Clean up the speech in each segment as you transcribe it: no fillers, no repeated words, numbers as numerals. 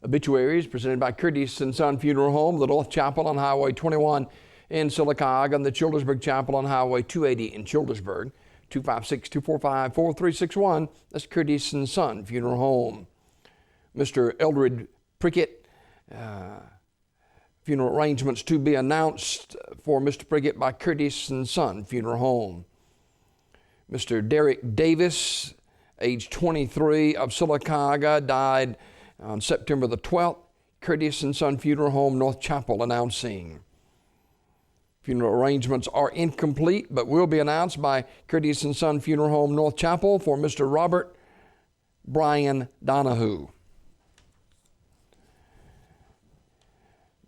Obituaries presented by Curtis and Son Funeral Home, the North Chapel on Highway 21 in Sylacauga, and the Childersburg Chapel on Highway 280 in Childersburg. 256-245-4361. That's Curtis and Son Funeral Home. Mr. Eldred Prickett, funeral arrangements to be announced for Mr. Prickett by Curtis and Son Funeral Home. Mr. Derek Davis, age 23, of Sylacauga, died on September the 12th. Curtis and Son Funeral Home, North Chapel, announcing. Funeral arrangements are incomplete, but will be announced by Curtis and Son Funeral Home, North Chapel, for Mr. Robert Brian Donahue.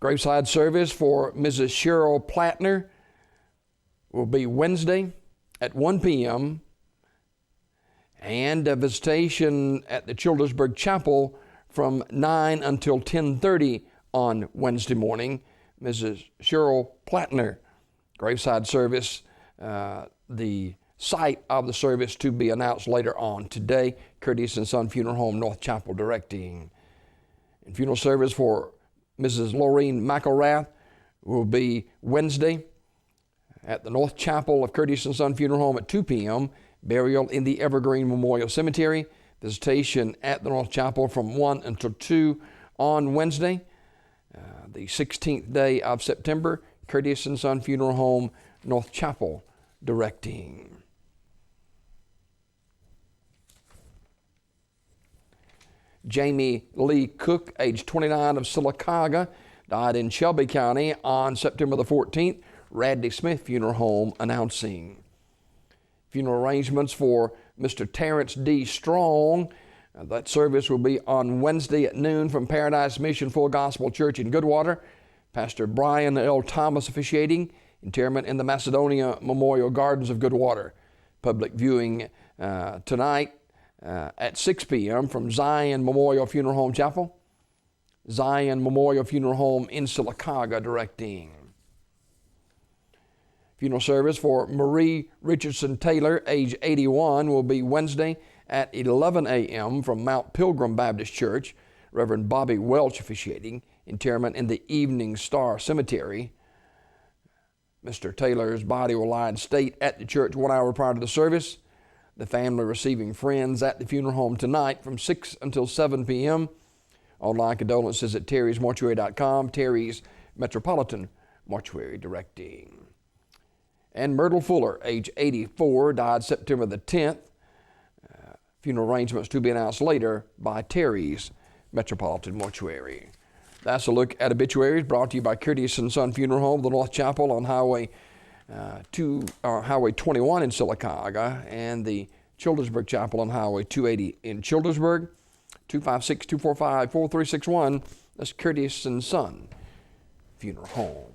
Graveside service for Mrs. Cheryl Plattner will be Wednesday at 1 p.m. and a visitation at the Childersburg Chapel from 9 until 10:30 on Wednesday morning. Mrs. Cheryl Plattner. Graveside service, the site of the service to be announced later on today. Curtis and Son Funeral Home, North Chapel, directing. And funeral service for Mrs. Laureen McElrath will be Wednesday at the North Chapel of Curtis and Son Funeral Home at 2 p.m. Burial in the Evergreen Memorial Cemetery. Visitation at the North Chapel from 1 until 2 on Wednesday, the 16th day of September. Curtis and Son Funeral Home, North Chapel, directing. Jamie Lee Cook, age 29, of Sylacauga, died in Shelby County on September the 14th. Radley Smith Funeral Home, announcing. Funeral arrangements for Mr. Terrence D. Strong. That service will be on Wednesday at noon from Paradise Mission Full Gospel Church in Goodwater. Pastor Brian L. Thomas officiating. Interment in the Macedonia Memorial Gardens of Goodwater. Public viewing tonight at 6 p.m. from Zion Memorial Funeral Home Chapel. Zion Memorial Funeral Home in Sylacauga, directing. Funeral service for Marie Richardson Taylor, age 81, will be Wednesday at 11 a.m. from Mount Pilgrim Baptist Church. Reverend Bobby Welch officiating. Interment in the Evening Star Cemetery. Mr. Taylor's body will lie in state at the church 1 hour prior to the service. The family receiving friends at the funeral home tonight from 6 until 7 p.m. Online condolences at terrysmortuary.com. Terry's Metropolitan Mortuary, directing. And Myrtle Fuller, age 84, died September the 10th. Funeral arrangements to be announced later by Terry's Metropolitan Mortuary. That's a look at obituaries brought to you by Curtis and Son Funeral Home, the North Chapel on Highway 21 in Sylacauga, and the Childersburg Chapel on Highway 280 in Childersburg. 256-245-4361. That's Curtis and Son Funeral Home.